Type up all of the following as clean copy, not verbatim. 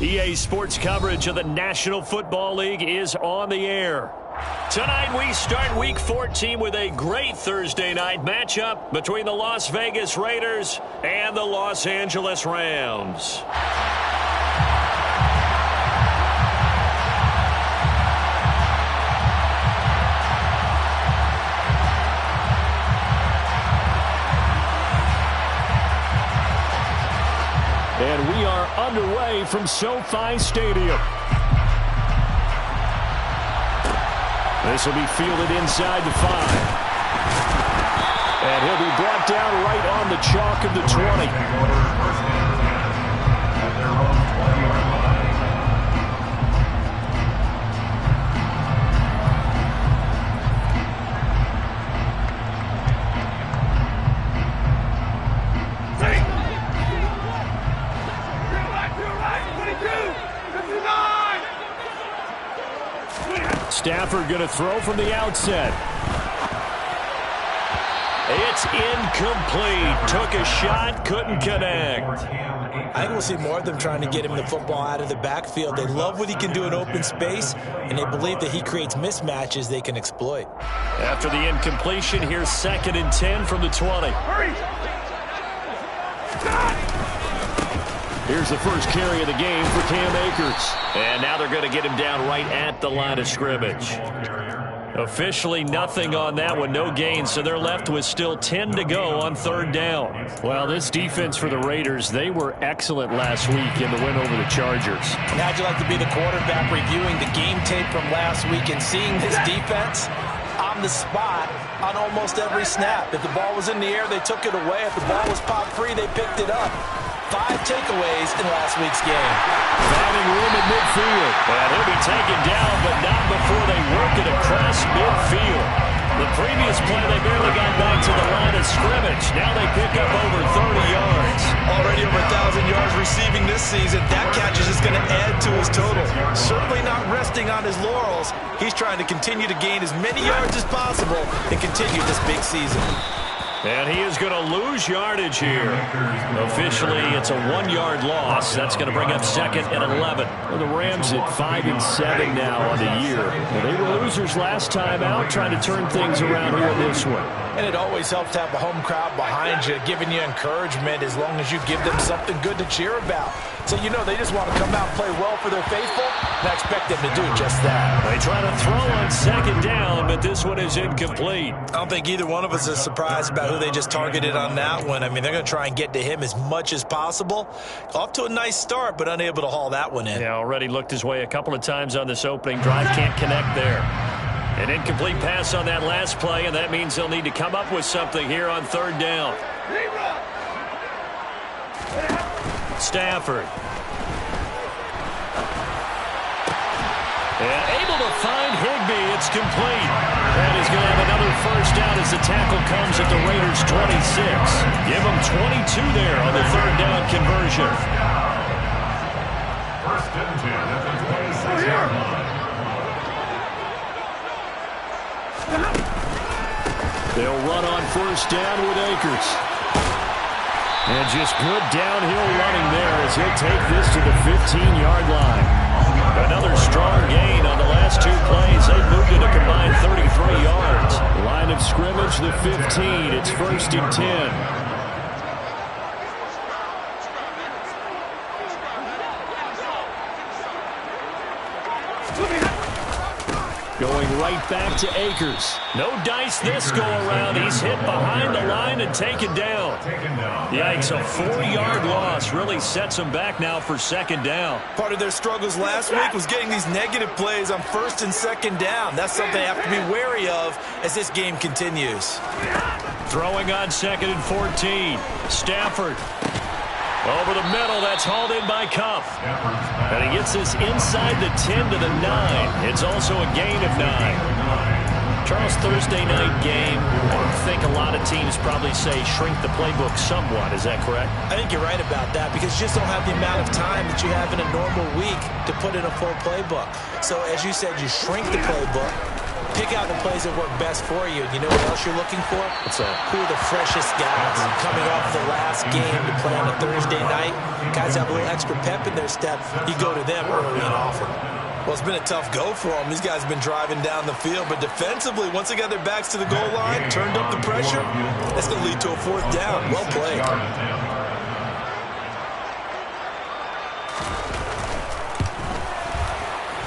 EA Sports coverage of the National Football League is on the air. Tonight we start Week 14 with a great Thursday night matchup between the Las Vegas Raiders and the Los Angeles Rams. And we are underway from SoFi Stadium. This will be fielded inside the 5. And he'll be brought down right on the chalk of the 20. Stafford going to throw from the outset. It's incomplete. Took a shot, couldn't connect. I think we'll see more of them trying to get him the football out of the backfield. They love what he can do in open space, and they believe that he creates mismatches they can exploit. After the incompletion, here's 2nd and 10 from the 20. Here's the first carry of the game for Cam Akers. And now they're going to get him down right at the line of scrimmage. Officially nothing on that one, no gain, so they're left with still 10 to go on 3rd down. Well, this defense for the Raiders, they were excellent last week in the win over the Chargers. And how'd you like to be the quarterback reviewing the game tape from last week and seeing this defense on the spot on almost every snap? If the ball was in the air, they took it away. If the ball was popped free, they picked it up. 5 takeaways in last week's game. Finding room at midfield. And he'll be taken down, but not before they work it across midfield. The previous play, they barely got back to the line of scrimmage. Now they pick up over 30 yards. Already over 1,000 yards receiving this season. That catch is just going to add to his total. Certainly not resting on his laurels. He's trying to continue to gain as many yards as possible and continue this big season. And he is going to lose yardage here. Officially, it's a 1-yard loss. That's going to bring up 2nd and 11. Well, the Rams at 5 and 7 now on the year. Well, they were losers last time out, trying to turn things around here in this one. And it always helps to have a home crowd behind you, giving you encouragement as long as you give them something good to cheer about. So you know they just want to come out and play well for their faithful, and I expect them to do just that. They try to throw on 2nd down, but this one is incomplete. I don't think either one of us is surprised about who they just targeted on that one. I mean, they're going to try and get to him as much as possible. Off to a nice start, but unable to haul that one in. Yeah, already looked his way a couple of times on this opening drive. Can't connect there. An incomplete pass on that last play, and that means they'll need to come up with something here on 3rd down. Stafford. And able to find Higbee. It's complete. And he's going to have another first down as the tackle comes at the Raiders' 26. Give them 22 there on the 3rd down conversion. First and 10 at the 26-yard line. They'll run on 1st down with Akers. And just good downhill running there as he'll take this to the 15-yard line. Another strong gain on the last 2 plays. They've moved it a combined 33 yards. Line of scrimmage, the 15. It's 1st and 10. Going right back to Akers. No dice this go-around. He's hit behind the line and taken down. Yikes, a 4-yard loss really sets him back now for 2nd down. Part of their struggles last week was getting these negative plays on 1st and 2nd down. That's something they have to be wary of as this game continues. Throwing on 2nd and 14. Stafford. Over the middle, that's hauled in by Cup. And he gets this inside the 10 to the 9. It's also a gain of 9. Charles, Thursday night game, I think a lot of teams probably say shrink the playbook somewhat. Is that correct? I think you're right about that because you just don't have the amount of time that you have in a normal week to put in a full playbook. So as you said, you shrink the playbook. Pick out the plays that work best for you. And you know what else you're looking for? What's that? Who are the freshest guys coming off the last game to play on a Thursday night? Guys have a little extra pep in their step. You go to them early and often. Well, it's been a tough go for them. These guys have been driving down the field, but defensively, once they got their backs to the goal line, turned up the pressure, that's going to lead to a fourth down. Well played.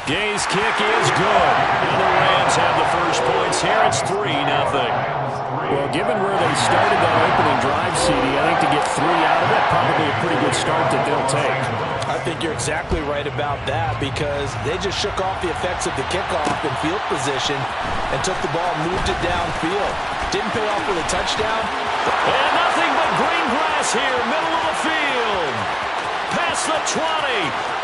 Gay's kick is good. And the Rams have the first points here. It's 3-0. Well, given where they started that opening drive, CD, I think to get 3 out of it, probably a pretty good start that they'll take. I think you're exactly right about that because they just shook off the effects of the kickoff in field position and took the ball and moved it downfield. Didn't pay off with a touchdown. And nothing but green grass here, middle of the field. Past the 20.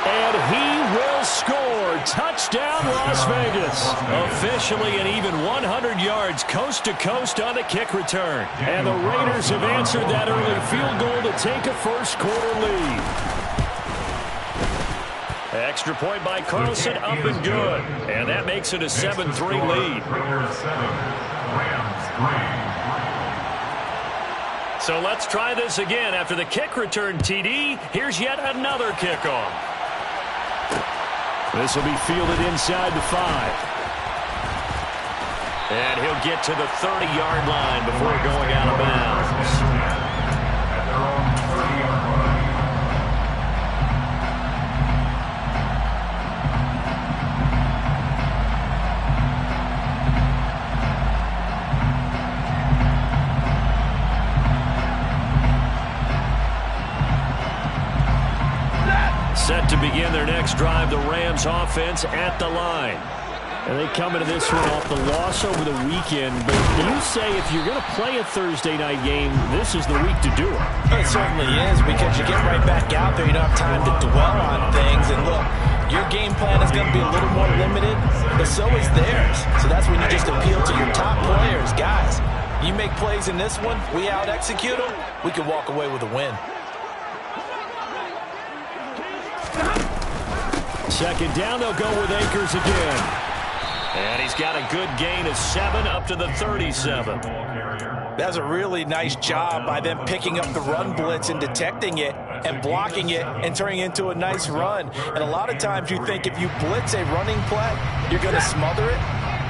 And he will score. Touchdown, Las Vegas. Officially an even 100 yards coast to coast on the kick return. And the Raiders have answered that early field goal to take a first quarter lead. Extra point by Carlson, up and good. And that makes it a 7-3 lead. So let's try this again. After the kick return TD, here's yet another kickoff. This will be fielded inside the 5. And he'll get to the 30-yard line before going out of bounds. Set to begin their next drive, the Rams offense at the line. And they come into this one off the loss over the weekend. But you say if you're going to play a Thursday night game, this is the week to do it. It certainly is because you get right back out there. You don't have time to dwell on things. And look, your game plan is going to be a little more limited, but so is theirs. So that's when you just appeal to your top players. Guys, you make plays in this one, we out-execute them, we can walk away with a win. Second down, they'll go with Akers again. And he's got a good gain of 7 up to the 37. That's a really nice job by them picking up the run blitz and detecting it and blocking it and turning it into a nice run. And a lot of times you think if you blitz a running play, you're going to smother it.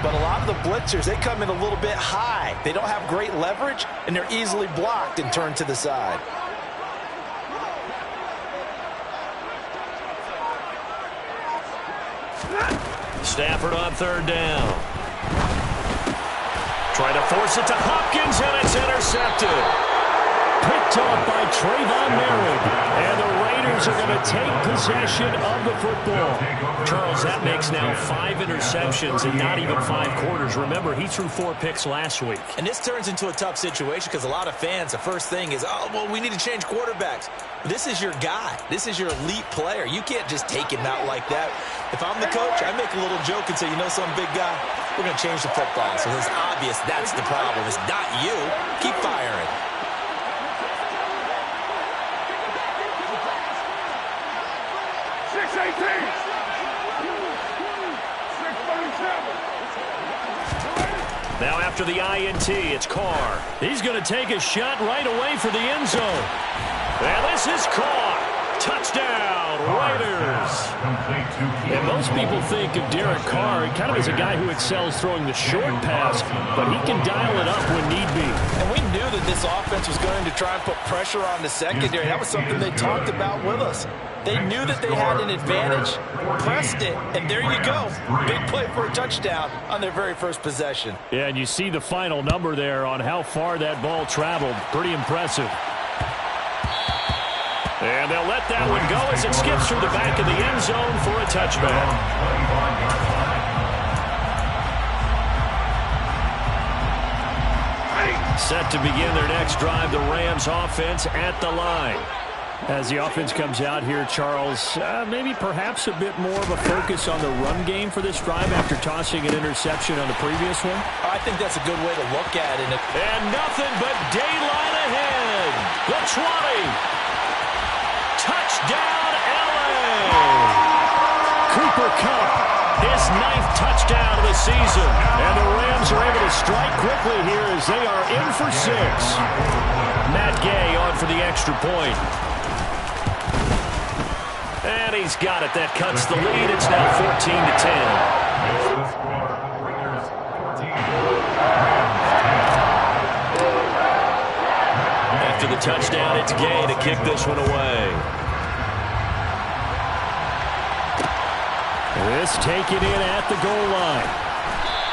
But a lot of the blitzers, they come in a little bit high. They don't have great leverage, and they're easily blocked and turned to the side. Stafford on third down. Try to force it to Hopkins, and it's intercepted. Picked off by Trayvon Merritt. And the Raiders are going to take possession of the football. Charles, that makes now 5 interceptions in not even 5 quarters. Remember, he threw 4 picks last week. And this turns into a tough situation because a lot of fans, the first thing is, oh, well, we need to change quarterbacks. This is your guy. This is your elite player. You can't just take him out like that. If I'm the coach, I make a little joke and say, you know some big guy, we're going to change the football. So it's obvious that's the problem. It's not you. Keep firing. Now after the INT, it's Carr. He's going to take a shot right away for the end zone. And this is caught. Touchdown, Raiders. And most people think of Derek Carr kind of as a guy who excels throwing the short pass, but he can dial it up when need be. And we knew that this offense was going to try and put pressure on the secondary. That was something they talked about with us. They knew that they had an advantage, pressed it, and there you go. Big play for a touchdown on their very first possession. Yeah, and you see the final number there on how far that ball traveled. Pretty impressive. And they'll let that one go as it skips through the back of the end zone for a touchback. Set to begin their next drive, the Rams offense at the line. As the offense comes out here, Charles, maybe perhaps a bit more of a focus on the run game for this drive after tossing an interception on the previous one? I think that's a good way to look at it. And nothing but daylight ahead. The 20. Touchdown, LA! Cooper Kupp, his his 9th touchdown of the season. And the Rams are able to strike quickly here as they are in for 6. Matt Gay on for the extra point. And he's got it. That cuts the lead. It's now 14-10. After the touchdown, it's Gay to kick this one away. This taken in at the goal line.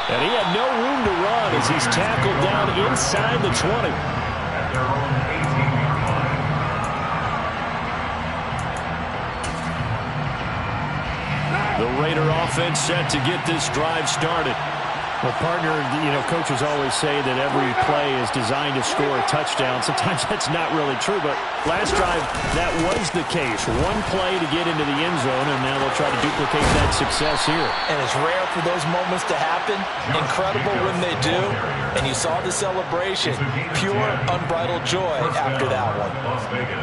And he had no room to run as he's tackled down inside the 20. The Raider offense set to get this drive started. Well, partner, coaches always say that every play is designed to score a touchdown. Sometimes that's not really true, but last drive, that was the case. One play to get into the end zone, and now they'll try to duplicate that success here. And it's rare for those moments to happen. Incredible when they do. And you saw the celebration. Pure, unbridled joy after that one.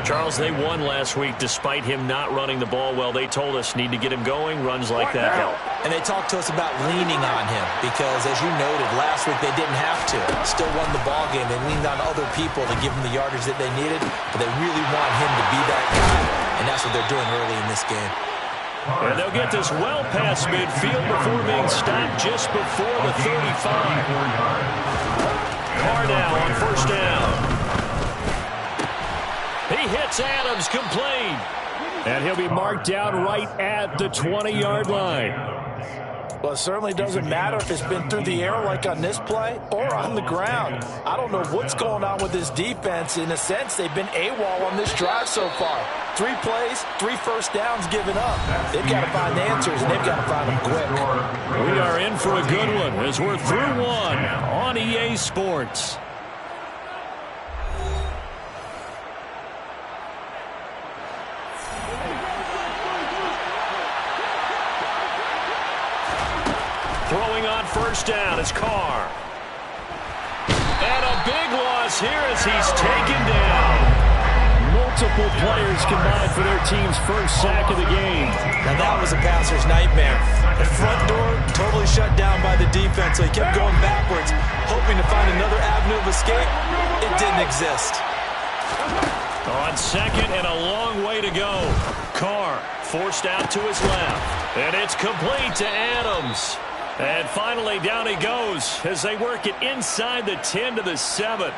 Charles, they won last week despite him not running the ball well. They told us need to get him going. Runs like that help. And they talked to us about leaning on him because, as you noted, last week they didn't have to. Still won the ball game. They leaned on other people to give them the yardage that they needed, but they really want him to be that guy, and that's what they're doing early in this game. And they'll get this well past midfield before being stopped just before the 35. Carr now on first down. He hits Adams complete. And he'll be marked down right at the 20-yard line. Well, it certainly doesn't matter if it's been through the air like on this play or on the ground. I don't know what's going on with this defense. In a sense, they've been AWOL on this drive so far. 3 plays, 3 first downs given up. They've got to find answers, and they've got to find them quick. We are in for a good one as we're through one on EA Sports. Throwing on first down is Carr. And a big loss here as he's taken down. Multiple players combined for their team's first sack of the game. Now that was a passer's nightmare. The front door totally shut down by the defense, so he kept going backwards, hoping to find another avenue of escape. It didn't exist. On second and a long way to go. Carr forced out to his left. And it's complete to Adams. And finally, down he goes as they work it inside the 10 to the 7.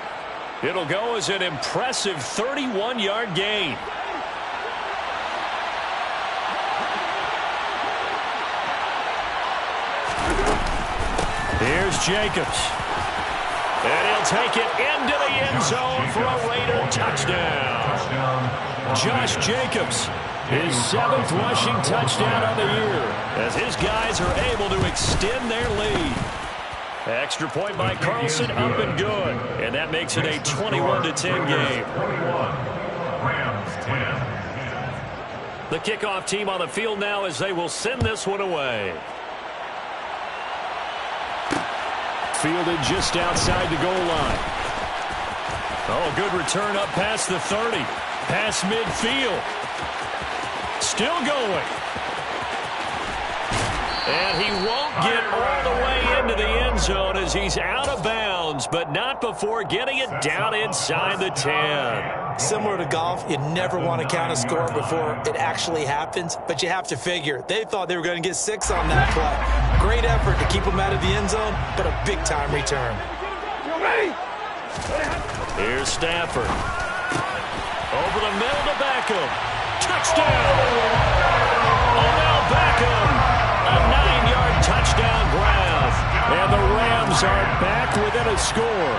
It'll go as an impressive 31-yard gain. Here's Jacobs. And he'll take it into the end zone for a Raider touchdown. Josh Jacobs, his 7th rushing touchdown of the year, as his guys are able to extend their lead. Extra point by Carlson, up and good. And that makes it a 21-10 game. The kickoff team on the field now as they will send this one away. Fielded just outside the goal line. Oh, good return up past the 30. Past midfield. Still going. And he won't get all the way into the end zone as he's out of bounds, but not before getting it down inside the 10. Similar to golf, you never want to count a score before it actually happens, but you have to figure. They thought they were going to get 6 on that play. Great effort to keep them out of the end zone, but a big-time return. Here's Stafford. Over the middle to Beckham. Touchdown! Odell Beckham. A 9-yard touchdown grab. And the Rams are back within a score.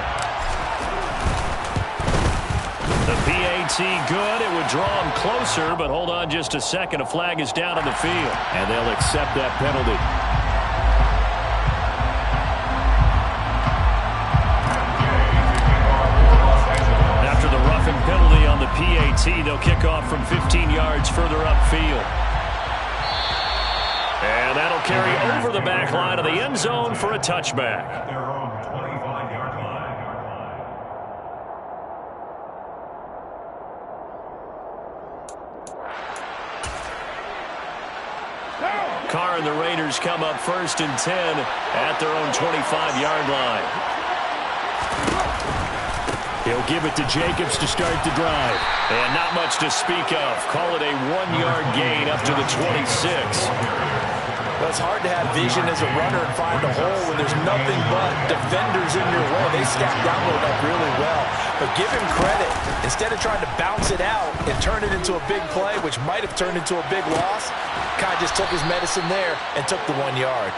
The PAT good. It would draw them closer, but hold on just a second. A flag is down on the field. And they'll accept that penalty. After the roughing penalty on the PAT, they'll kick off from 15 yards further upfield. And that'll carry over the back line of the end zone for a touchback. Carr and the Raiders come up 1st and 10 at their own 25-yard line. He'll give it to Jacobs to start the drive. And not much to speak of. Call it a 1-yard gain up to the 26. Well, it's hard to have vision as a runner and find a hole when there's nothing but defenders in your way. They stack down that really well. But give him credit. Instead of trying to bounce it out and turn it into a big play, which might have turned into a big loss, Kai just took his medicine there and took the 1 yard.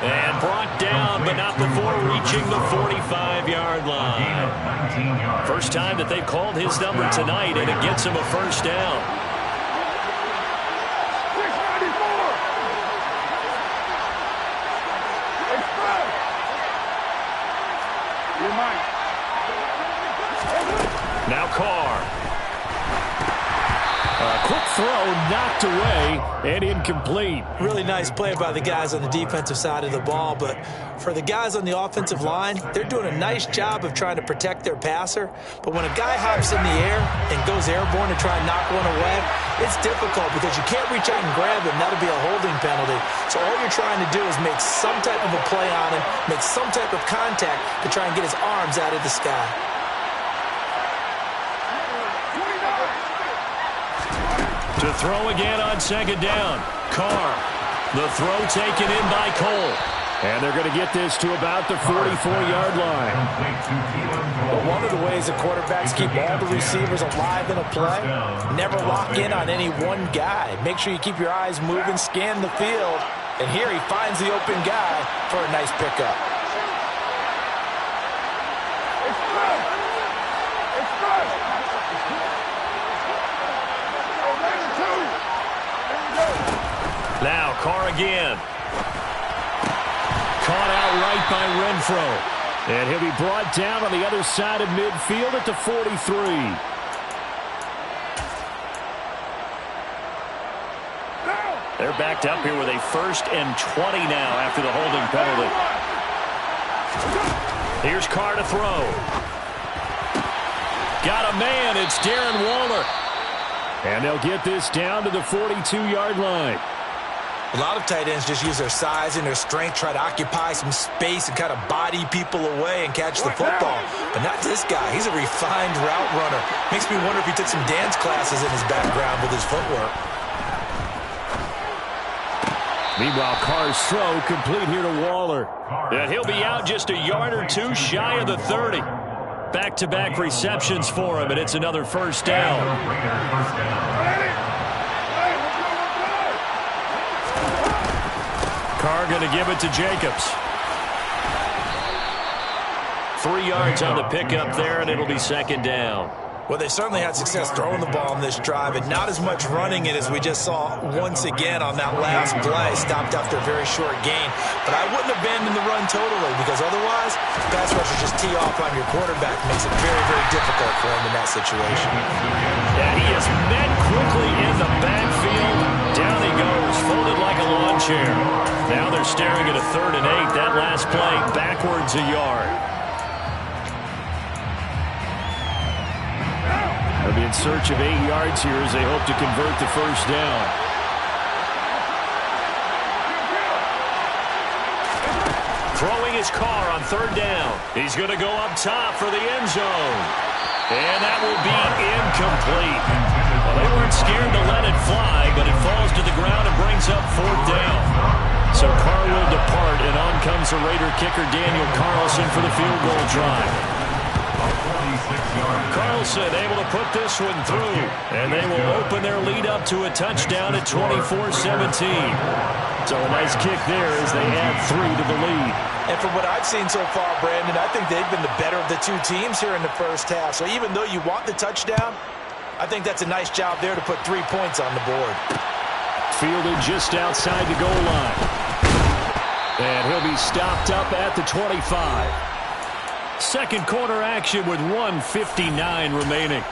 And brought down, but not before reaching the 45-yard line. First time that they've called his number tonight, and it gets him a first down. Now Carr. A quick throw knocked away and incomplete. Really nice play by the guys on the defensive side of the ball, but for the guys on the offensive line, they're doing a nice job of trying to protect their passer. But when a guy hops in the air and goes airborne to try and knock one away, it's difficult because you can't reach out and grab him. That'll be a holding penalty. So all you're trying to do is make some type of a play on him, make some type of contact to try and get his arms out of the sky. To throw again on 2nd down. Carr. The throw taken in by Cole. And they're going to get this to about the 44-yard line. But one of the ways the quarterbacks keep all the receivers alive in a play, never lock in on any one guy. Make sure you keep your eyes moving, scan the field. And here he finds the open guy for a nice pickup. Now Carr again. Caught out right by Renfro. And he'll be brought down on the other side of midfield at the 43. They're backed up here with a 1st and 20 now after the holding penalty. Here's Carr to throw. Got a man. It's Darren Waller. And they'll get this down to the 42-yard line. A lot of tight ends just use their size and their strength, try to occupy some space and kind of body people away and catch the football. But not this guy. He's a refined route runner. Makes me wonder if he took some dance classes in his background with his footwork. Meanwhile, Carr's throw complete here to Waller. And he'll be out just a yard or two shy of the 30. Back-to-back receptions for him, and it's another first down. Carr going to give it to Jacobs. 3 yards on the pickup there, and it'll be 2nd down. Well, they certainly had success throwing the ball on this drive, and not as much running it as we just saw once again on that last play. Stopped after a very short gain. But I wouldn't abandon the run totally, because otherwise, pass rushers just tee off on your quarterback. Makes it very, very difficult for him in that situation. And he is met quickly in the backfield. Down he goes, folded like a lawn chair. Now they're staring at a 3rd and 8. That last play, backwards a yard. They'll be in search of 8 yards here as they hope to convert the first down. Throwing his Carr on 3rd down. He's going to go up top for the end zone. And that will be incomplete. Well, they weren't scared to let it fly, but it falls to the ground and brings up 4th down. So Carr will depart, and on comes the Raider kicker Daniel Carlson for the field goal drive. Carlson able to put this one through, and they will open their lead up to a touchdown at 24-17. So a nice kick there as they add 3 to the lead. And from what I've seen so far, Brandon, I think they've been the better of the two teams here in the first half. So even though you want the touchdown, I think that's a nice job there to put 3 points on the board. Fielded just outside the goal line. And he'll be stopped up at the 25. Second quarter action with 1:59 remaining.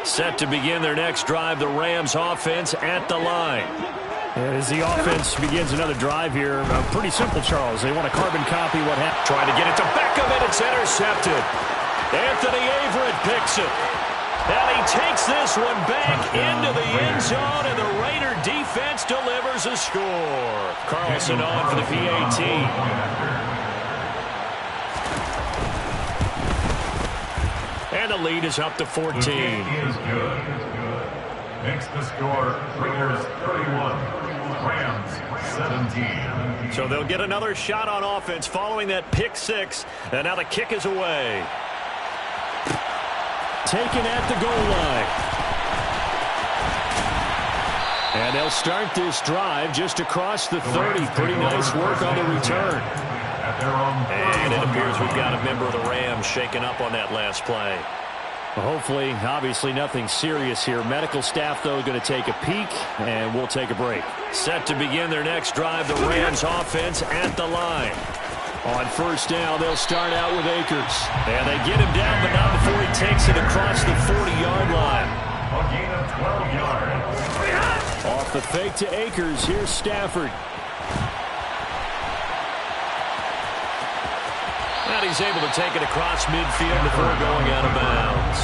Set to begin their next drive, the Rams offense at the line. And as the offense begins another drive here, pretty simple, Charles. They want to carbon copy what happened. Trying to get it to Beckham, and it's intercepted. Anthony Averett picks it. And he takes this one back into the end zone, and the Raider defense delivers a score. Carlson on for the PAT. And the lead is up to 14. Makes the score Raiders 31, Rams 17. So they'll get another shot on offense following that pick six. And now the kick is away. Taken at the goal line. And they'll start this drive just across the 30. Pretty nice work on the return. And it appears we've got a member of the Rams shaken up on that last play. Well, hopefully, obviously nothing serious here. Medical staff, though, going to take a peek, and we'll take a break. Set to begin their next drive, the Rams offense at the line. On first down, they'll start out with Akers. And they get him down, but not before he takes it across the 40-yard line. A gain of 12 yards. Off the fake to Akers, here's Stafford. And he's able to take it across midfield before going out of bounds.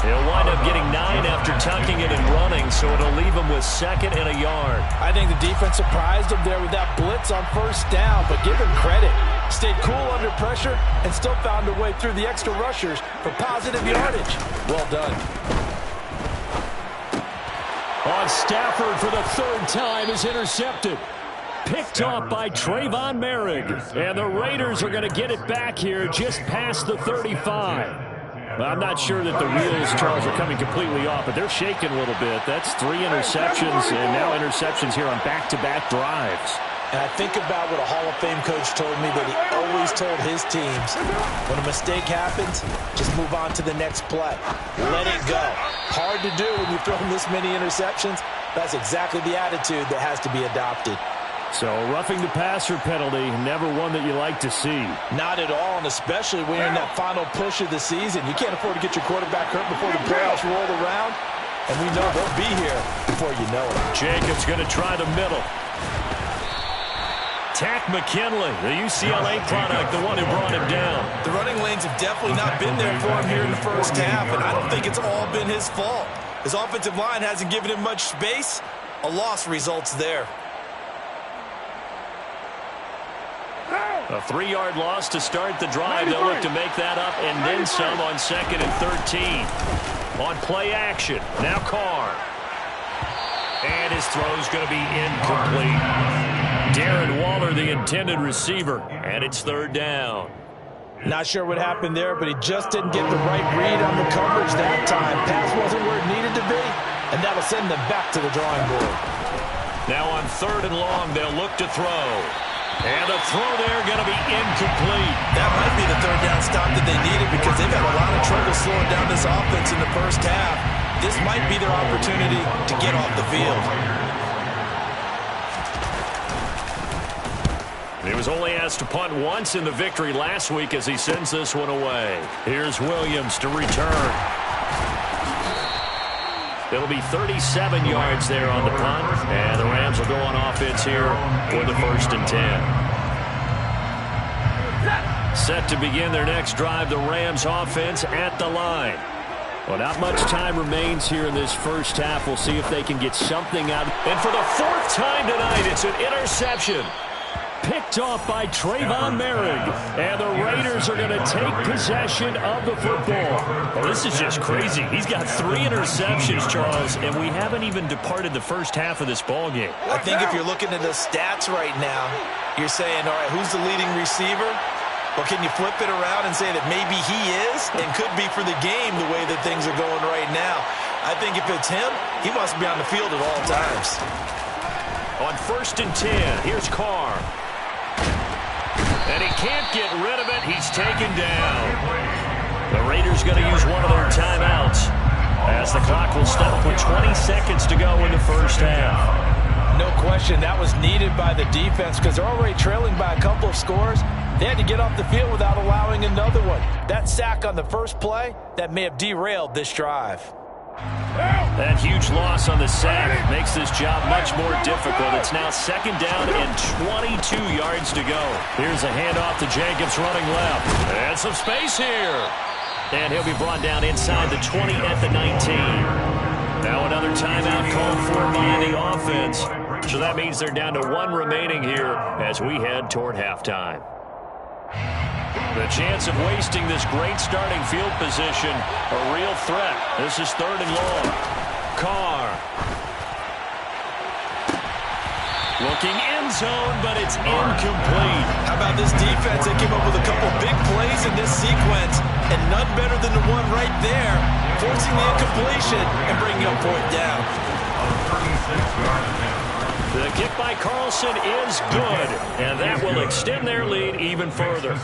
He'll wind up getting 9 after tucking it and running, so it'll leave him with 2nd and a yard. I think the defense surprised him there with that blitz on first down, but give him credit. Stayed cool under pressure and still found a way through the extra rushers for positive yardage. Well done. On Stafford for the 3rd time is intercepted. Picked off by Trayvon Merrick. And the Raiders are going to get it back here just past the 35. Well, I'm not sure that the wheels, Charles, are coming completely off, but they're shaking a little bit. That's 3 interceptions and now interceptions here on back-to-back drives. And I think about what a Hall of Fame coach told me that he always told his teams, when a mistake happens, just move on to the next play. Let it go. Hard to do when you've thrown this many interceptions. That's exactly the attitude that has to be adopted. So roughing the passer penalty, never one that you like to see. Not at all, and especially when you're in that final push of the season. You can't afford to get your quarterback hurt before the playoffs roll around. And we know they'll be here before you know it. Jacobs going to try the middle. Tack McKinley, the UCLA product, the one who brought him down. The running lanes have definitely not been there for him here in the first half, and I don't think it's all been his fault. His offensive line hasn't given him much space. A loss results there. A 3-yard loss to start the drive. They'll look to make that up and then some on 2nd and 13. On play action, now Carr. And his throw's going to be incomplete. Darren Waller, the intended receiver, and it's 3rd down. Not sure what happened there, but he just didn't get the right read on the coverage that time. Pass wasn't where it needed to be, and that'll send them back to the drawing board. Now on 3rd and long, they'll look to throw. And the throw there going to be incomplete. That might be the 3rd down stop that they needed because they've had a lot of trouble slowing down this offense in the first half. This might be their opportunity to get off the field. He was only asked to punt once in the victory last week as he sends this one away. Here's Williams to return. It'll be 37 yards there on the punt, and the Rams will go on offense here for the 1st and 10. Set to begin their next drive, the Rams offense at the line. Well, not much time remains here in this first half. We'll see if they can get something out. And for the 4th time tonight, it's an interception. Picked off by Trayvon Merrick. And the Raiders are going to take possession of the football. Well, this is just crazy. He's got 3 interceptions, Charles, and we haven't even departed the first half of this ballgame. I think if you're looking at the stats right now, you're saying, all right, who's the leading receiver? Well, can you flip it around and say that maybe he is and could be for the game the way that things are going right now? I think if it's him, he must be on the field at all times. On 1st and 10, here's Carr. And he can't get rid of it. He's taken down. The Raiders going to use one of their timeouts as the clock will stop with 20 seconds to go in the first half. No question, that was needed by the defense because they're already trailing by a couple of scores. They had to get off the field without allowing another one. That sack on the first play, that may have derailed this drive. That huge loss on the sack makes this job much more difficult. It's now 2nd down and 22 yards to go. Here's a handoff to Jacobs running left. And some space here. And he'll be brought down inside the 20 at the 19. Now another timeout called for by the offense. So that means they're down to 1 remaining here as we head toward halftime. The chance of wasting this great starting field position, a real threat. This is 3rd and long. Carr. Looking end zone, but it's incomplete. How about this defense? They came up with a couple big plays in this sequence, and none better than the one right there, forcing the incompletion and bringing up 4th down. The kick by Carlson is good, and that will extend their lead even further.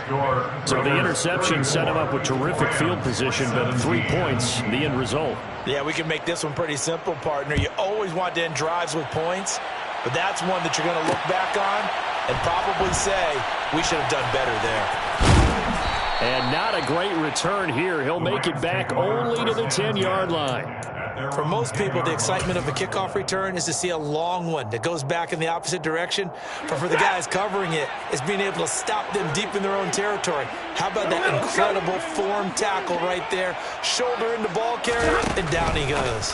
So the interception set him up with terrific field position, but 3 points, the end result. Yeah, we can make this one pretty simple, partner. You always want to end drives with points, but that's one that you're going to look back on and probably say, we should have done better there. And not a great return here. He'll make it back only to the 10-yard line. For most people, the excitement of a kickoff return is to see a long one that goes back in the opposite direction. But for the guys covering it, it's being able to stop them deep in their own territory. How about that incredible form tackle right there? Shoulder in the ball carrier, and down he goes.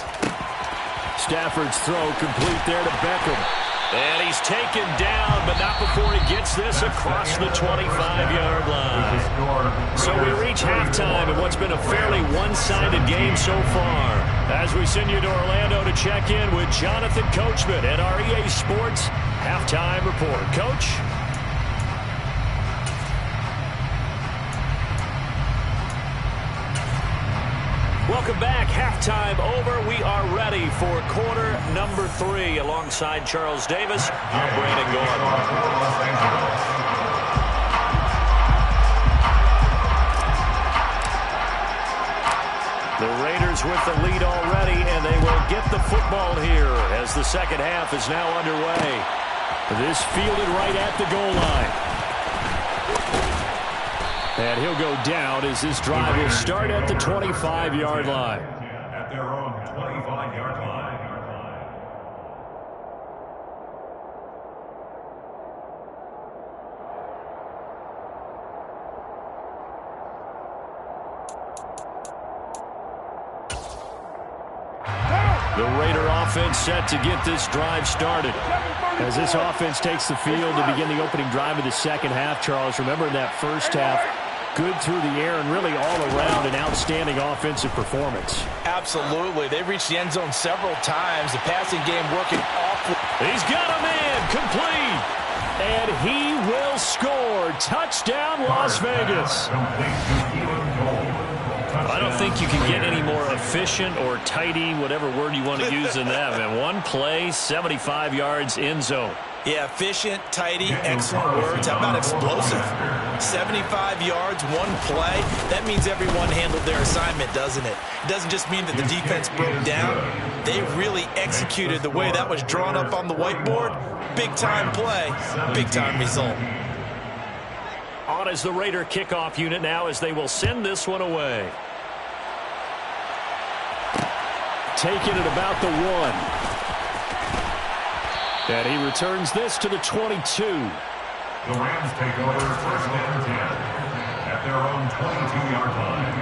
Stafford's throw complete there to Beckham. And he's taken down, but not before he gets this across the 25-yard line. So we reach halftime in what's been a fairly one-sided game so far. As we send you to Orlando to check in with Jonathan Coachman at our EA Sports Halftime Report. Coach? Welcome back. Halftime over. We are ready for quarter number 3. Alongside Charles Davis, I'm Brandon Gordon. The Raiders with the lead already, and they will get the football here as the second half is now underway. This fielded right at the goal line. And he'll go down as this drive will start at the 25-yard line. At their own 25-yard line. The Raider offense set to get this drive started. As this offense takes the field to begin the opening drive of the second half, Charles, remember in that first half, good through the air and really all around an outstanding offensive performance. Absolutely. They've reached the end zone several times. The passing game working awful. He's got a man complete. And he will score. Touchdown, Las Vegas. I don't think you can get any more efficient or tidy, whatever word you want to use than that, man. One play, 75 yards in zone. Yeah, efficient, tidy, excellent words. How about explosive? 75 yards, one play. That means everyone handled their assignment, doesn't it? It doesn't just mean that the defense broke down. They really executed the way that was drawn up on the whiteboard. Big-time play, big-time result. On is the Raider kickoff unit now as they will send this one away. Taking it about the 1. And he returns this to the 22. The Rams take over 1st and 10 at their own 22-yard line.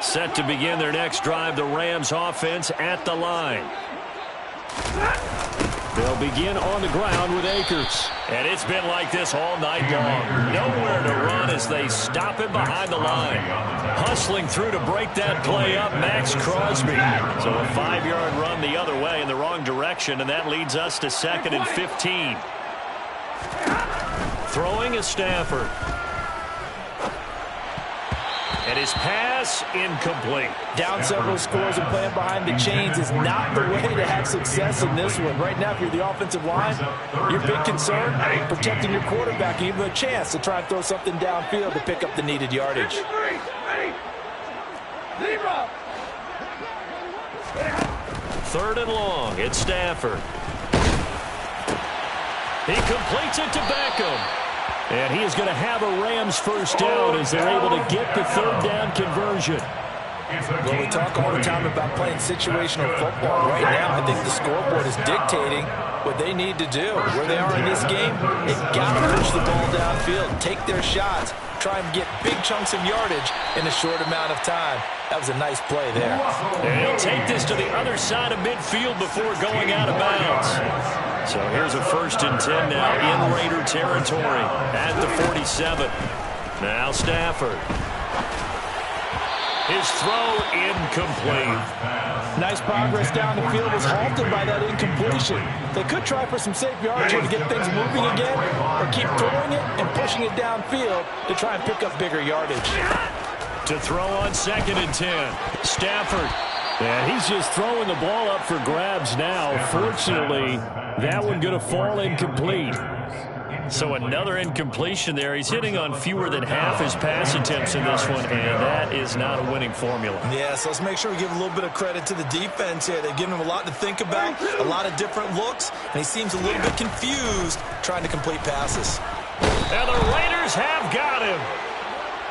Set to begin their next drive, the Rams offense at the line. They'll begin on the ground with Akers. And it's been like this all night long. Nowhere to run as they stop him behind the line. Hustling through to break that play up, Max Crosby. So a 5-yard run the other way in the wrong direction, and that leads us to 2nd and 15. Throwing is Stafford. And his pass incomplete. Down several scores and playing behind the chains is not the way to have success in this one. Right now, if you're the offensive line, your big concern, protecting your quarterback, and even a chance to try and throw something downfield to pick up the needed yardage. 3rd and long, it's Stafford. He completes it to Beckham. And he is going to have a Rams first down as they're able to get the 3rd down conversion. Well, we talk all the time about playing situational football. Right now, I think the scoreboard is dictating what they need to do. Where they are in this game, they've got to push the ball downfield, take their shots, try and get big chunks of yardage in a short amount of time. That was a nice play there. And he'll take this to the other side of midfield before going out of bounds. So here's a 1st and 10 now in Raider territory at the 47. Now Stafford. His throw incomplete. Nice progress down the field, was halted by that incompletion. They could try for some safe yards here to get things moving again, or keep throwing it and pushing it downfield to try and pick up bigger yardage. To throw on 2nd and 10. Stafford. And he's just throwing the ball up for grabs now. Fortunately, that one going to fall incomplete. So another incompletion there. He's hitting on fewer than half his pass attempts in this one, and that is not a winning formula. Yeah, so let's make sure we give a little bit of credit to the defense here. They've given him a lot to think about, a lot of different looks, and he seems a little bit confused trying to complete passes. And the Raiders have got him.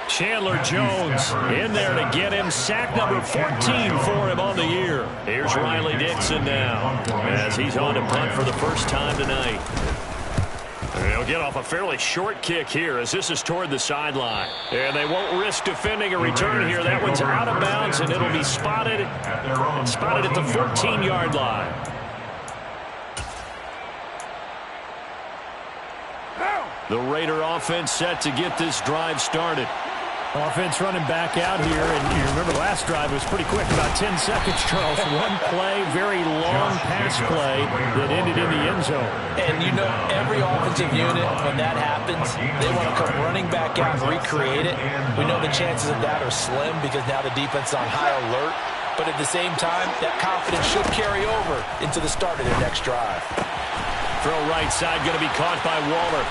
Chandler Jones in there to get him. Sack number 14 for him on the year. Here's Riley Dixon now as he's on to punt for the first time tonight. And he'll get off a fairly short kick here as this is toward the sideline. And they won't risk defending a return here. That one's out of bounds, and it'll be spotted at the 14-yard line. The Raider offense set to get this drive started. Offense running back out here, and you remember last drive was pretty quick, about 10 seconds, Charles. One play, very long pass play that ended in the end zone. And you know, every offensive unit, when that happens, they want to come running back out and recreate it. We know the chances of that are slim because now the defense is on high alert. But at the same time, that confidence should carry over into the start of their next drive. Throw right side, going to be caught by Waller.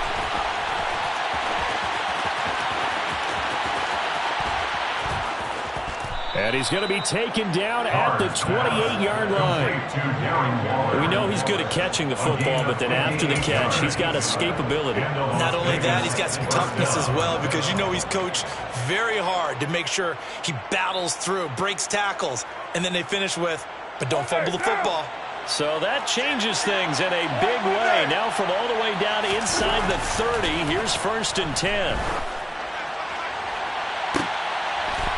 And he's going to be taken down at the 28-yard line. We know he's good at catching the football, but then after the catch, he's got escapability. Not only that, he's got some toughness as well because you know he's coached very hard to make sure he battles through, breaks tackles, and then they finish with, but don't fumble the football. So that changes things in a big way. Now from all the way down inside the 30, here's 1st and 10.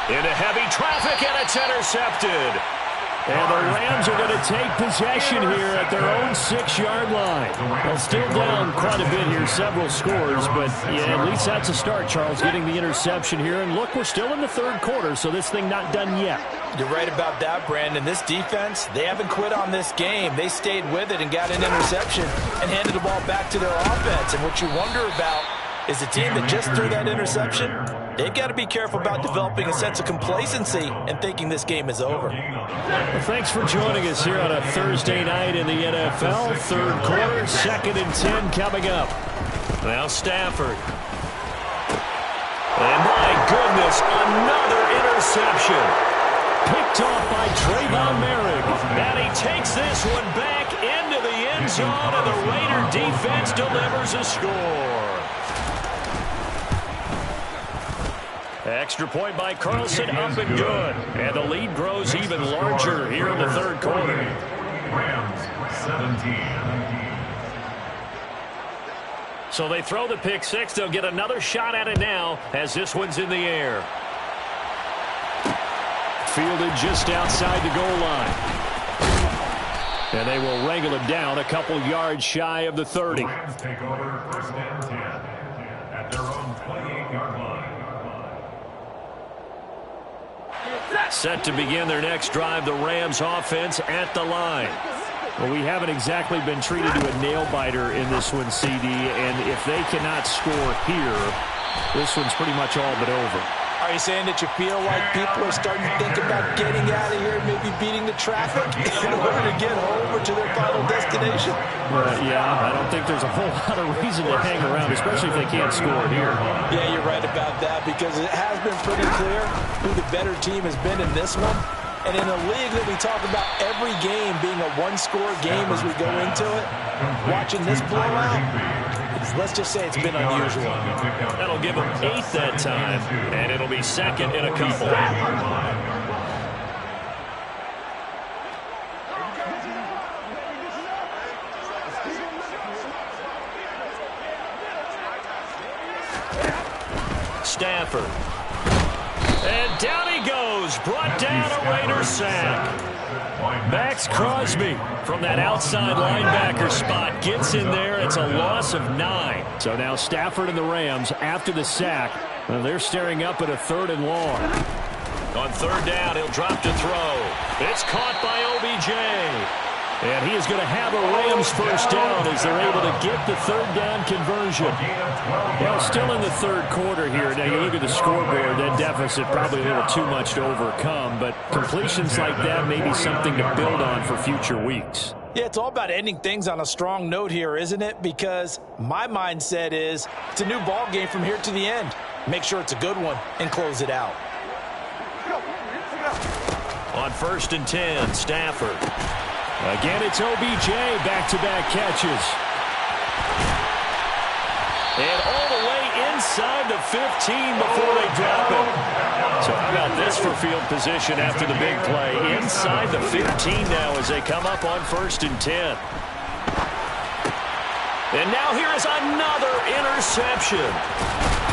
Into heavy traffic, and it's intercepted. And the Rams are going to take possession here at their own 6-yard line. Well, still down quite a bit here, several scores, but yeah, at least that's a start, Charles, getting the interception here. And look, we're still in the 3rd quarter, so this thing not done yet. You're right about that, Brandon. This defense, they haven't quit on this game. They stayed with it and got an interception and handed the ball back to their offense. And what you wonder about is the team that just threw that interception, they've got to be careful about developing a sense of complacency and thinking this game is over. Well, thanks for joining us here on a Thursday night in the NFL. 3rd quarter, 2nd and 10 coming up. Now Stafford. And my goodness, another interception. Picked off by Trayvon Merrick. And he takes this one back into the end zone, and the Raider defense delivers a score. Extra point by Carlson, up and good. And the lead grows even larger here in the 3rd quarter. Rams 17. So they throw the pick 6. They'll get another shot at it now as this one's in the air. Fielded just outside the goal line. And they will wrangle it down a couple yards shy of the 30. The Rams take over 1st and 10 at their own 28-yard line. Set to begin their next drive, the Rams offense at the line. Well, we haven't exactly been treated to a nail-biter in this one, CD, and if they cannot score here, this one's pretty much all but over. Are you saying that you feel like people are starting to think about getting out of here, maybe beating the traffic in order to get over to their final destination? Yeah, I don't think there's a whole lot of reason to hang around, especially if they can't score here. Yeah, you're right about that because it has been pretty clear who the better team has been in this one. And in a league that we talk about every game being a one-score game as we go into it, watching this blowout, let's just say it's been unusual. That'll give them 8 that time, and it'll be 2nd in a couple. Stafford. And down he goes. Brought down a Raider sack. Max Crosby from that outside linebacker spot gets in there. It's a loss of 9. So now Stafford and the Rams, after the sack, they're staring up at a 3rd and long. On 3rd down, he'll drop to throw. It's caught by OBJ. And he is going to have a Rams first down as they're able to get the 3rd down conversion. Well, still in the 3rd quarter here. Now, you look at the scoreboard, that deficit probably a little too much to overcome. But completions like that may be something to build on for future weeks. Yeah, it's all about ending things on a strong note here, isn't it? Because my mindset is it's a new ball game from here to the end. Make sure it's a good one and close it out. On 1st and 10, Stafford. Again, it's OBJ, back-to-back catches. And all the way inside the 15 before they drop it. So how about this for field position after the big play? Inside the 15 now as they come up on 1st and 10. And now here is another interception.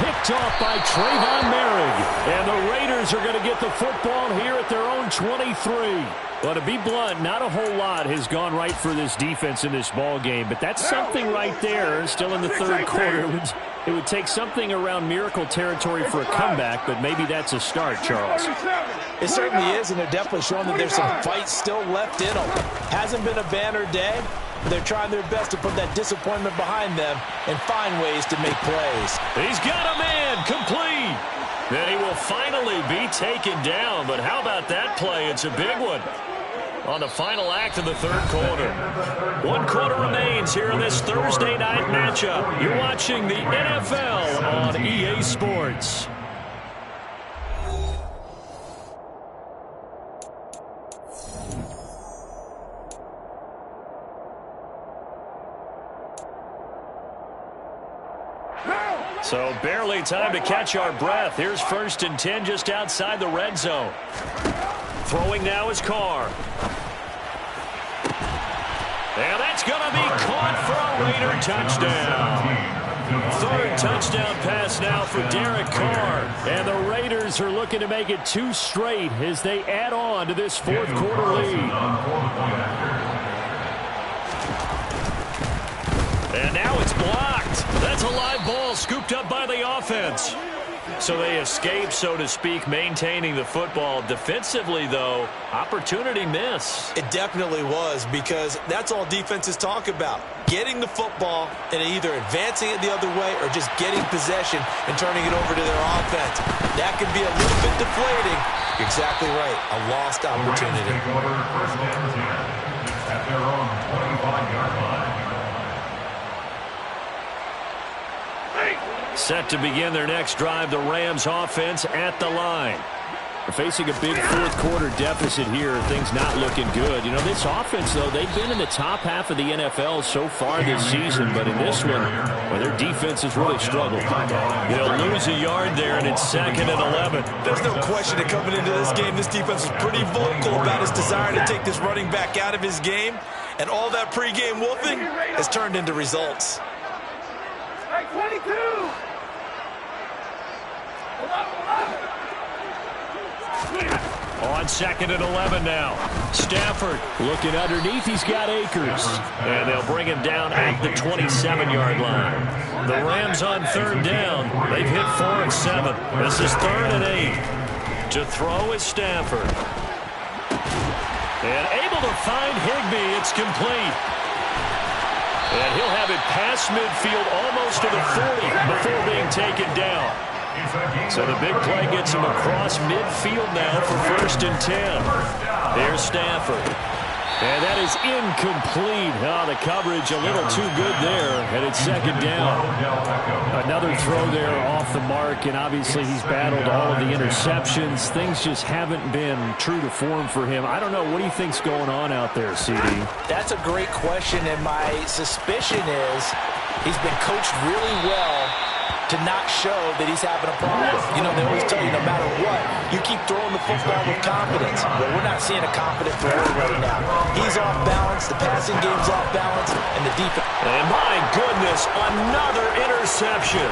Picked off by Trayvon Merrick. And the Raiders are going to get the football here at their own 23. Well, to be blunt, not a whole lot has gone right for this defense in this ball game, but that's something right there. Still in the 3rd quarter. It would take something around miracle territory for a comeback, but maybe that's a start, Charles. It certainly is, and they're definitely showing that there's some fight still left in them. Hasn't been a banner day. They're trying their best to put that disappointment behind them and find ways to make plays. He's got a man complete. Then he will finally be taken down, but how about that play? It's a big one. On the final act of the 3rd quarter. 1 quarter remains here in this Thursday night matchup. You're watching the NFL on EA Sports. So barely time to catch our breath. Here's 1st and 10 just outside the red zone. Throwing now is Carr. And that's going to be caught for a Raider touchdown. 3rd touchdown pass now for Derek Carr. And the Raiders are looking to make it 2 straight as they add on to this 4th quarter lead. And now it's blocked. That's a live ball scooped up by the offense. So they escape, so to speak, maintaining the football. Defensively, though, opportunity miss. It definitely was, because that's all defenses talk about. Getting the football and either advancing it the other way or just getting possession and turning it over to their offense. That can be a little bit deflating. You're exactly right. A lost opportunity. At their own 25-yard line. Set to begin their next drive, the Rams offense at the line. They're facing a big 4th quarter deficit here. Things not looking good. You know, this offense, though, they've been in the top half of the NFL so far this season, but in this one, well, their defense has really struggled. They'll lose a yard there, and it's 2nd and 11. There's no question that coming into this game, this defense was pretty vocal about his desire to take this running back out of his game, and all that pregame wolfing has turned into results. 22! On 2nd and 11 now. Stafford looking underneath. He's got Akers. And they'll bring him down at the 27-yard line. The Rams on 3rd down. They've hit 4 and 7. This is 3rd and 8. To throw is Stafford. And able to find Higbee. It's complete. And he'll have it past midfield almost to the 40 before being taken down. So the big play gets him across midfield now for 1st and 10. There's Stafford. And that is incomplete. Oh, the coverage a little too good there, and it's 2nd down. Another throw there off the mark, and obviously he's battled all of the interceptions. Things just haven't been true to form for him. I don't know. What do you think's going on out there, CD? That's a great question, and my suspicion is he's been coached really well to not show that he's having a problem. You know, they always tell you no matter what, you keep throwing the football with confidence. But we're not seeing a confident thrower right now. He's off balance, the passing game's off balance, and the defense. And my goodness, another interception.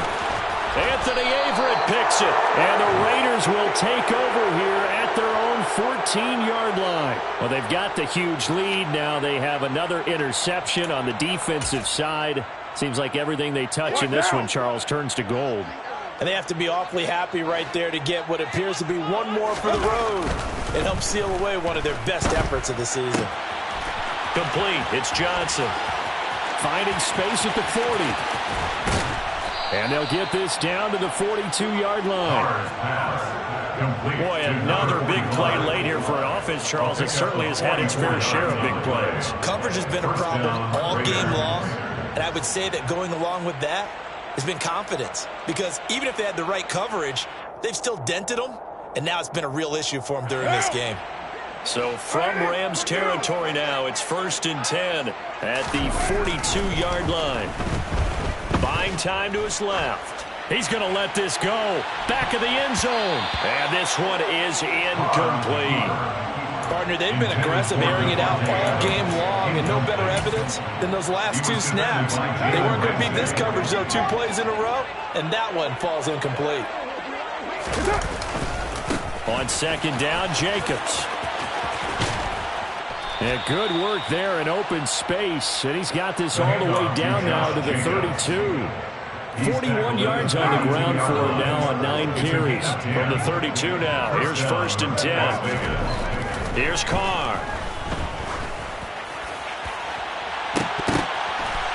Anthony Averett picks it. And the Raiders will take over here at their own 14-yard line. Well, they've got the huge lead. Now they have another interception on the defensive side. Seems like everything they touch in this one, Charles, turns to gold. And they have to be awfully happy right there to get what appears to be one more for the road. It helps seal away one of their best efforts of the season. Complete. It's Johnson. Finding space at the 40. And they'll get this down to the 42-yard line. Boy, another big play late here for an offense, Charles. It certainly has had its fair share of big plays. Coverage has been a problem all game long, and I would say that going along with that has been confidence. Because even if they had the right coverage, they've still dented them, and now it's been a real issue for them during this game. So from Rams territory now, it's 1st and 10 at the 42-yard line. Buying time to his left. He's going to let this go. Back of the end zone. And this one is incomplete. Partner, they've been aggressive, airing it out all game long, and no better evidence than those last two snaps. They weren't going to beat this coverage, though, 2 plays in a row, and that one falls incomplete. On 2nd down, Jacobs. And good work there in open space, and he's got this all the way down now to the 32. 41 yards on the ground for him now on 9 carries. From the 32 now, here's 1st and 10. Here's Carr.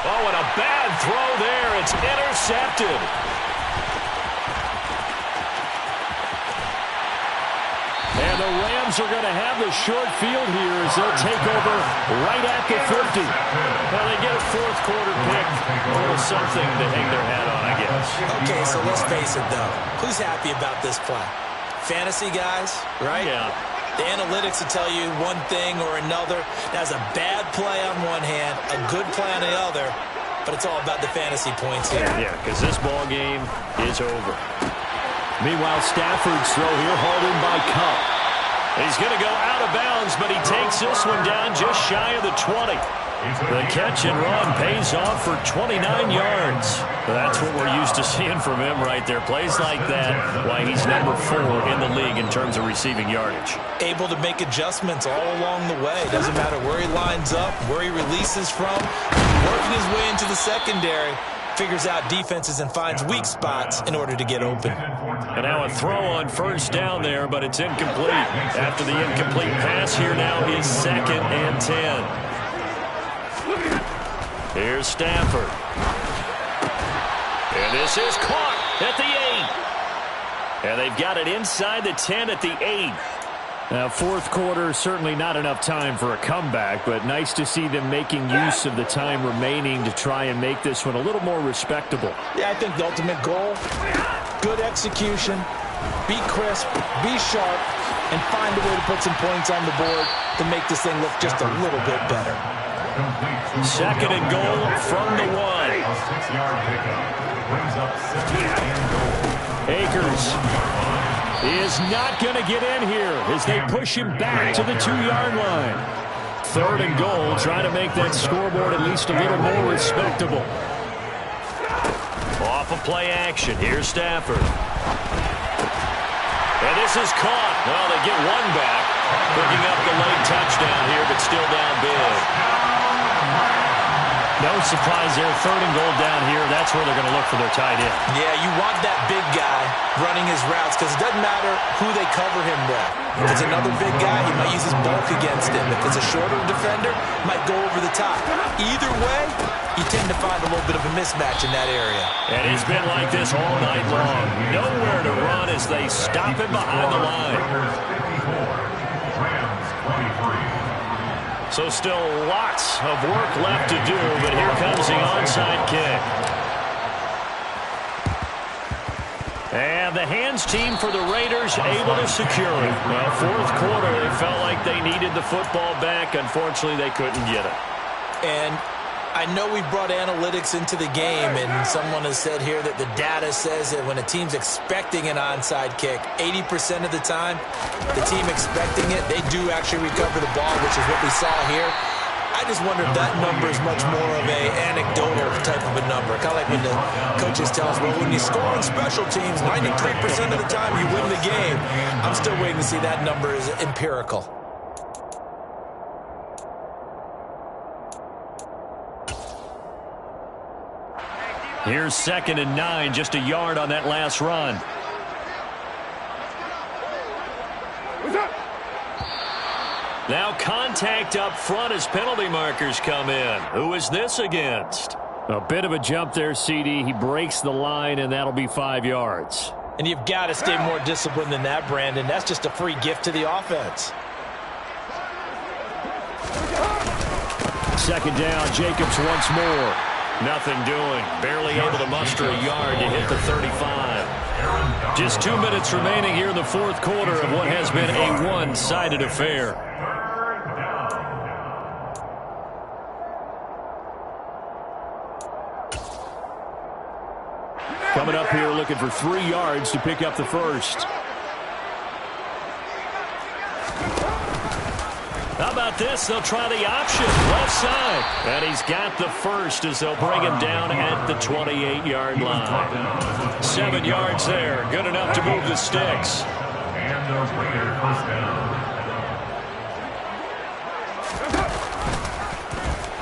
Oh, and a bad throw there. It's intercepted. And the Rams are going to have the short field here as they'll take over right at the 50. Well, they get a 4th quarter pick. A little something to hang their hat on, I guess. Okay, so let's face it, though. Who's happy about this play? Fantasy guys, right? Yeah. The analytics will tell you one thing or another. That's a bad play on one hand, a good play on the other, but it's all about the fantasy points here. Yeah, because this ball game is over. Meanwhile, Stafford's throw here hauled in by Cup. He's going to go out of bounds, but he takes this one down just shy of the 20. The catch and run pays off for 29 yards. That's what we're used to seeing from him right there. Plays like that, why he's number 4 in the league in terms of receiving yardage. Able to make adjustments all along the way. Doesn't matter where he lines up, where he releases from. Working his way into the secondary. Figures out defenses and finds weak spots in order to get open. And now a throw on 1st down there, but it's incomplete. After the incomplete pass, here now is 2nd and 10. Here's Stafford. And this is caught at the 8. And they've got it inside the 10 at the 8. Now, 4th quarter, certainly not enough time for a comeback, but nice to see them making use of the time remaining to try and make this one a little more respectable. Yeah, I think the ultimate goal, good execution, be crisp, be sharp, and find a way to put some points on the board to make this thing look just a little bit better. 2nd and goal from the 1. A 6-yard pickup brings up 2nd and goal. Akers is not going to get in here as they push him back to the 2-yard line. 3rd and goal, trying to make that scoreboard at least a little more respectable. Off of play action, here's Stafford. And this is caught. Well, they get one back. Picking up the late touchdown here, but still down big. No surprise there. 3rd and goal down here. That's where they're going to look for their tight end. Yeah, you want that big guy running his routes because it doesn't matter who they cover him with. If it's another big guy, he might use his bulk against him. If it's a shorter defender, might go over the top. Either way, you tend to find a little bit of a mismatch in that area. And it's been like this all night long. Nowhere to run as they stop him behind the line. Rams 23. So still lots of work left to do, but here comes the onside kick. And the hands team for the Raiders able to secure it. Well, 4th quarter, they felt like they needed the football back. Unfortunately, they couldn't get it. And I know we brought analytics into the game, and someone has said here that the data says that when a team's expecting an onside kick, 80% of the time, the team expecting it, they do actually recover the ball, which is what we saw here. I I just wonder if that number is much more of a anecdotal type of a number. Kind of like when the coaches tell us, well, when you score on special teams, 93% of the time you win the game. I'm still waiting to see that number is empirical. Here's 2nd and 9, just a yard on that last run. Now contact up front as penalty markers come in. Who is this against? A bit of a jump there, CD. He breaks the line, and that'll be 5 yards. And you've got to stay more disciplined than that, Brandon. That's just a free gift to the offense. 2nd down, Jacobs once more. Nothing doing. Barely able to muster a yard to hit the 35. Just 2 minutes remaining here in the fourth quarter of what has been a one-sided affair. Coming up here looking for 3 yards to pick up the first. How about this? They'll try the option. Left side. And he's got the first as they'll bring him down at the 28-yard line. 7 yards there. Good enough to move the sticks. And the Raiders first down.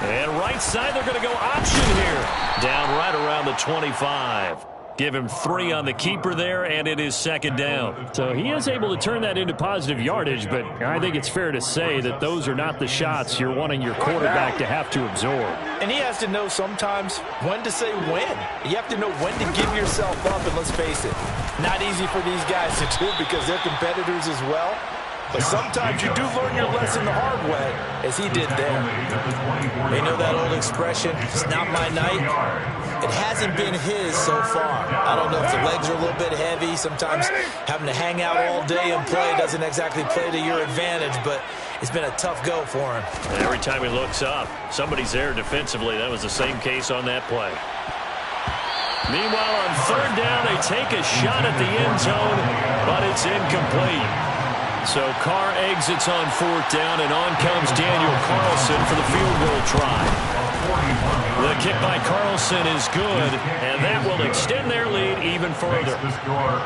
And right side, they're going to go option here. Down right around the 25. Give him 3 on the keeper there, and it is 2nd down. So he is able to turn that into positive yardage, but I think it's fair to say that those are not the shots you're wanting your quarterback to have to absorb. And he has to know sometimes when to say when. You have to know when to give yourself up, and let's face it, not easy for these guys to do because they're competitors as well. But sometimes you do learn your lesson the hard way, as he did there. They know that old expression, it's not my night. It hasn't been his so far. I don't know if the legs are a little bit heavy. Sometimes having to hang out all day and play doesn't exactly play to your advantage, but it's been a tough go for him. And every time he looks up, somebody's there defensively. That was the same case on that play. Meanwhile, on 3rd down, they take a shot at the end zone, but it's incomplete. So Carr exits on 4th down, and on comes Daniel Carlson for the field goal try. The kick by Carlson is good, and that will extend their lead even further.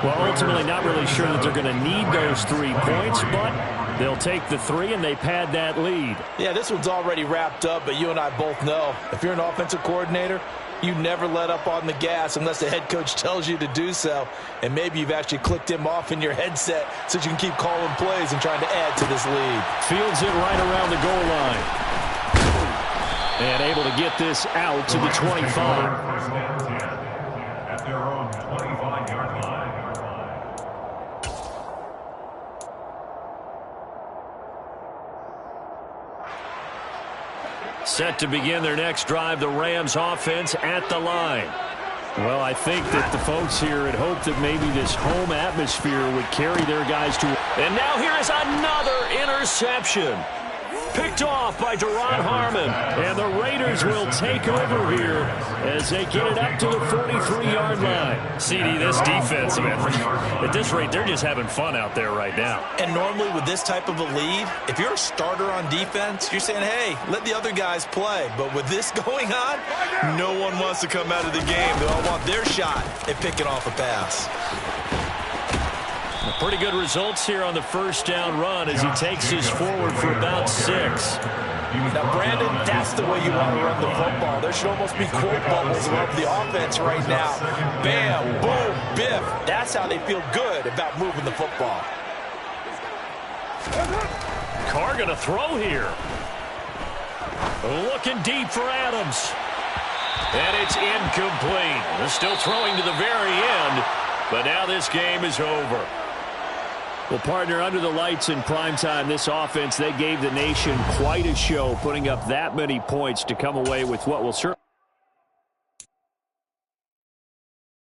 Well, ultimately not really sure that they're going to need those 3 points, but they'll take the 3, and they pad that lead. Yeah, this one's already wrapped up, but you and I both know if you're an offensive coordinator, you never let up on the gas unless the head coach tells you to do so. And maybe you've actually clicked him off in your headset so you can keep calling plays and trying to add to this lead. Fields it right around the goal line. And able to get this out to the 25. At their own 25-yard line. Set to begin their next drive, the Rams offense at the line. Well, I think that the folks here had hoped that maybe this home atmosphere would carry their guys to... And now here is another interception. Picked off by Duron Harmon. And the Raiders will take over here as they get it up to the 43-yard line. CD, this defense, man, at this rate, they're just having fun out there right now. And normally with this type of a lead, if you're a starter on defense, you're saying, hey, let the other guys play. But with this going on, no one wants to come out of the game. They all want their shot at picking off a pass. Pretty good results here on the 1st down run as he takes us forward for about 6. Now, Brandon, that's the way you want to run the football. There should almost be quote bubbles around the offense right now. Bam, boom, biff. That's how they feel good about moving the football. Carr going to throw here. Looking deep for Adams. And it's incomplete. They're still throwing to the very end, but now this game is over. Well, partner, under the lights in primetime, this offense, they gave the nation quite a show, putting up that many points to come away with what will certainly